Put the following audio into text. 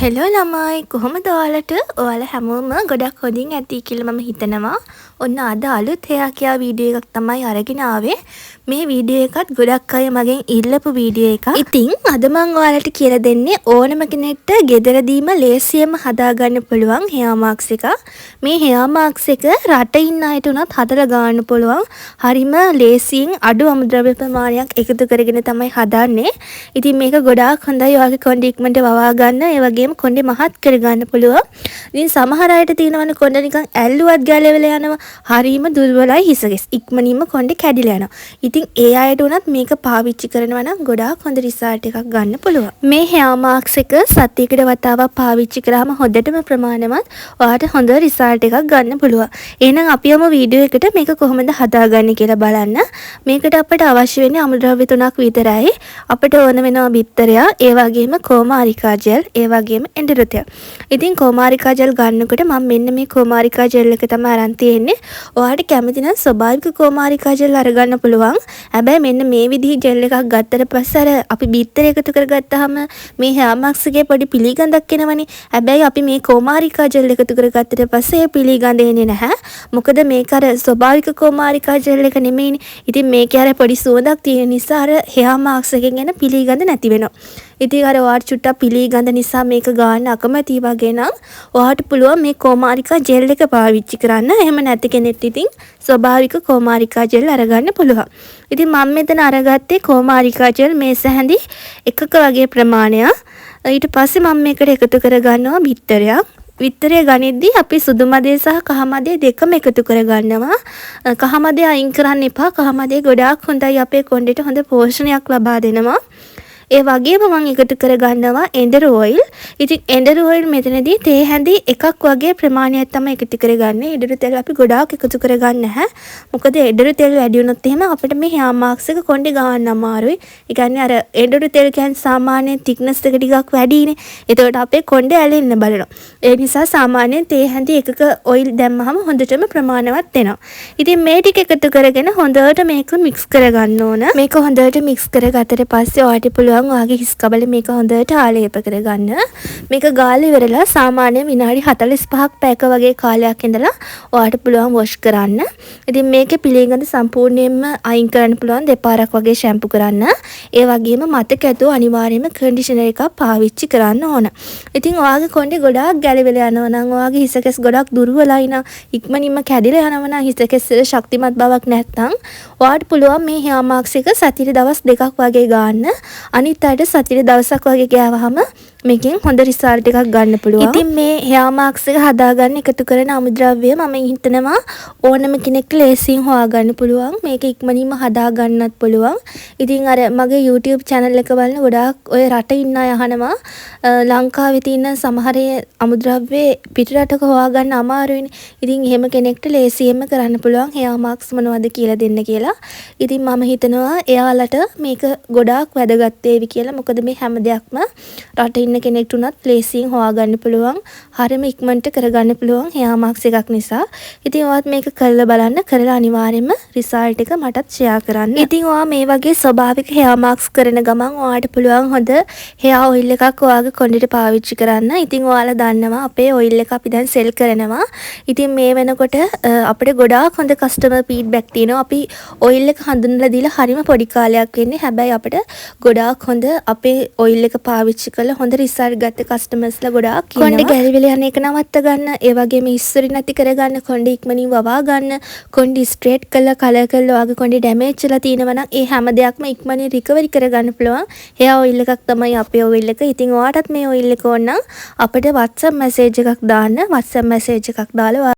Hello ළමයි කොහොමද ඔයාලට? ඔයාලා හැමෝම ගොඩක් හොඳින් ඇති කියලා මම හිතනවා. ඔන්න අද අලුත් හේයා කියා වීඩියෝ එකක් තමයි අරගෙන ආවේ. මේ වීඩියෝ එකත් ගොඩක් අය මගෙන් ඉල්ලපු වීඩියෝ එකක්. ඉතින් අද මම ඔයාලට කියලා දෙන්නේ ඕනම කෙනෙක්ට ගෙදරදීම ලේසියෙන්ම හදාගන්න පුළුවන් හේයා මාස්ක් එකක්. මේ හේයා මාස්ක් එක රටේ ඉන්න අයට උනත් හදලා ගන්න පුළුවන්. හරිම ලේසියෙන් අඩු අමුද්‍රව්‍ය ප්‍රමාණයක් එකතු කරගෙන තමයි හදන්නේ. ඉතින් මේක ගොඩාක් හොඳයි. ඔයාගේ කොණ්ඩේ ඉක්මනට වවා ගන්න. ඒ වගේම කොණ්ඩේ මහත් කරගන්න පුළුවන්. ඉතින් සමහර අයට තියෙනවනේ කොණ්ඩේ නිකන් ඇල්ලුවත් ගැලවෙලා යනවා. හරීම දුර්වලයි හිසගෙස්. ඉක්මනින්ම කොණ්ඩේ කැඩිලා යනවා. ඉතින් ඒ අයට උනත් මේක පාවිච්චි කරනවා නම් ගොඩාක් හොඳ රිසල්ට් එකක් ගන්න පුළුවන්. මේ හේයා මාස්ක් එක සතියකට වතාවක් පාවිච්චි කරාම හොඳටම ප්‍රමාණවත් ඔයාට හොඳ රිසල්ට් එකක් ගන්න පුළුවන්. එහෙනම් අපි යමු වීඩියෝ එකට මේක කොහොමද හදාගන්නේ කියලා බලන්න. මේකට අපිට අවශ්‍ය වෙන්නේ අමුද්‍රව්‍ය 3ක් විතරයි. අපිට ඕන වෙනවා බිත්තරයක්, ඒ වගේම කොමාරිකා ජෙල්, ඒ වගේම එඬරු තෙල්. ඉතින් කොමාරිකා ජෙල් ගන්නකොට මම මෙන්න මේ කොමාරිකා ජෙල් එක තමයි අරන් තියෙන්නේ. ඔයාලට කැමති නම් ස්වභාවික කොමාරිකා ජෙල් අරගන්න පුළුවන්. හැබැයි මෙන්න මේ විදිහේ ජෙල් එකක් ගත්තට පස්සේ අර අපි බිත්තර එකතු කරගත්තාම මේ හේයා මාස්ක් එකේ පොඩි පිළිගඳක් එනවනේ. හැබැයි අපි මේ කොමාරිකා ජෙල් එකතු කරගත්තට පස්සේ ඒ පිළිගඳ එන්නේ නැහැ. මොකද මේක අර ස්වභාවික කොමාරිකා ජෙල් එක නෙමෙයිනේ. ඉතින් මේකේ අර පොඩි සුවඳක් තියෙන නිසා අර හේයා මාස්ක් එකෙන් එන පිළිගඳ නැති වෙනවා. ඉතින් අර ඔයාට චුට්ටක් පිළිගඳ නිසා මේක ගන්න අකමැති වගේ නම් ඔයාට පුළුවන් මේ කොමාරිකා ජෙල් එක පාවිච්චි කරන්න. එහෙම නැති කෙනෙක්ට ඉතින් ස්වභාවික කොමාරිකා ජෙල් අරගන්න පුළුවන්. ඉතින් මම මෙතන අරගත්තේ කොමාරිකා ජෙල් මේස හැඳි එකක වගේ ප්‍රමාණයක්. ඊට පස්සේ මම මේකට එකතු කරගන්නවා බිත්තරයක්. විතරේ ගනිද්දී අපි සුදු මදේ සහ කහ මදේ දෙකම එකතු කරගන්නවා. කහ මදේ අයින් කරන්න එපා. කහ මදේ ගොඩාක් හොඳයි අපේ කොණ්ඩේට හොඳ පෝෂණයක් ලබා දෙනවා. ඒ වගේම මම එකතු කරගන්නවා එඬරු ඔයිල්. ඉතින් එඬරු ඔයිල් මෙතනදී තේ හැඳි එකක් වගේ ප්‍රමාණයක් තමයි එකතු කරගන්නේ. එඬරු තෙල් අපි ගොඩාක් එකතු කරගන්නේ නැහැ. මොකද එඬරු තෙල් වැඩි වුණොත් එහෙම අපිට මේ හේයා මාස්ක් එක කොණ්ඩේ ගන්න අමාරුයි. ඒ කියන්නේ අර එඬරු තෙල් කියන්නේ සාමාන්‍යයෙන් thickness එක ටිකක් වැඩිනේ. ඒකට අපේ කොණ්ඩේ ඇලෙන්න බලනවා. ඒ නිසා සාමාන්‍යයෙන් තේ හැඳි එකක ඔයිල් දැම්මහම හොඳටම ප්‍රමාණවත් වෙනවා. ඉතින් මේ ටික එකතු කරගෙන හොඳට මේක මික්ස් කරගන්න ඕන. මේක හොඳට මික්ස් කරගත්තට පස්සේ ඔයාට පුළුවන් ඔයාගේ හිස් කබලේ මේක හොඳට ආලේප කරගන්න. මේක ගාලා ඉවරලා සාමාන්‍යයෙන් විනාඩි 45ක් පැයක වගේ කාලයක් ඉඳලා ඔයාට පුළුවන් වොෂ් කරන්න. ඉතින් මේකේ පිළිගඳ සම්පූර්ණයෙන්ම අයින් කරන්න පුළුවන් දෙපාරක් වගේ ෂැම්පු කරන්න. ඒ වගේම මතක ඇතුව අනිවාර්යයෙන්ම කන්ඩිෂනර් එකක් පාවිච්චි කරන්න ඕන. ඉතින් ඔයාගේ කොණ්ඩේ ගොඩාක් ගැලවිලා යනවා නම් ඔයාගේ හිස කෙස් ගොඩක් දුර්වලයි නම් ඉක්මනින්ම කැඩිලා යනවා නම් හිස කෙස් වල ශක්තිමත් බවක් නැත්නම් ඔයාට පුළුවන් මේ හේයා මාස්ක් එක සතියේ දවස් 2ක් වගේ ගන්න. අනිත් අයට සතියේ දවසක් වගේ ගෑවහම මේකෙන් හොඳ රිසල්ට් එකක් ගන්න පුළුවන්. ඉතින් මේ හේයා මාස්ක් එක හදාගන්න එකතු කරන අමුද්‍රව්‍ය මම හිතනවා ඕනම කෙනෙක්ට ලේසියෙන් හොයාගන්න පුළුවන්. මේක ඉක්මනින්ම හදාගන්නත් පුළුවන්. ඉතින් අර මගේ YouTube channel එක බලන ගොඩාක් ඔය රටේ ඉන්න අය අහනවා ලංකාවේ තියෙන සමහර අමුද්‍රව්‍ය පිටරටක හොයාගන්න අමාරුයිනේ. ඉතින් එහෙම කෙනෙක්ට ලේසියෙන්ම කරන්න පුළුවන් හේයා මාස්ක් මොනවද කියලා දෙන්න කියලා. ඉතින් මම හිතනවා එයාලට මේක ගොඩාක් වැදගත් වේවි කියලා. මොකද මේ හැම දෙයක්ම රටේ ඉන්න කෙනෙක්ට උනත් ලේසියෙන් හොයාගන්න පුළුවන්. හරියම ඉක්මනට කරගන්න පුළුවන් හේයා මාස්ක් එකක් නිසා. ඉතින් ඔයාත් මේක කරලා බලන්න. කරලා අනිවාර්යයෙන්ම රිසල්ට් එක මටත් ෂෙයා කරන්න. ඉතින් ඔයා මේ වගේ ස්වභාවික හේයා මාස්ක් කරන ගමන් ඔයාට පුළුවන් හොඳ හේයා ඔයිල් එකක් ඔයාගේ කොණ්ඩේට පාවිච්චි කරන්න. ඉතින් ඔයාලා දන්නවා අපේ ඔයිල් එක අපි දැන් සෙල් කරනවා. ඉතින් මේ වෙනකොට අපිට ගොඩාක් හොඳ කස්ටමර් ෆීඩ්බැක් තියෙනවා. අපි ඔයිල් එක හඳුන්වලා දීලා හරියම පොඩි කාලයක් වෙන්නේ. හැබැයි අපිට ගොඩාක් හොඳ අපේ ඔයිල් එක පාවිච්චි කරලා හොඳ රිසල්ට් ගත්ත කස්ටමර්ස්ලා ගොඩාක් ඉන්නවා. කොණ්ඩේ ගැලවිලා යන එක නවත්ත ගන්න, ඒ වගේම ඉස්සරි නැති කරගන්න, කොණ්ඩේ ඉක්මනින් වවා ගන්න, කොණ්ඩේ ස්ට්‍රේට් කරලා කලර් කරලා ඔයාගේ කොණ්ඩේ ඩැමේජ් වෙලා තියෙනවා නම් ඒ හැම දෙයක්ම ඉක්මනින් රිකවරි කරගන්න පුළුවන් හේයා ඔයිල් එකක් තමයි අපේ ඔයිල් එක. ඉතින් ඔයාටත් මේ ඔයිල් එක ඕන නම් අපිට WhatsApp මැසේජ් එකක් දාන්න. WhatsApp මැසේජ් එකක් දාලා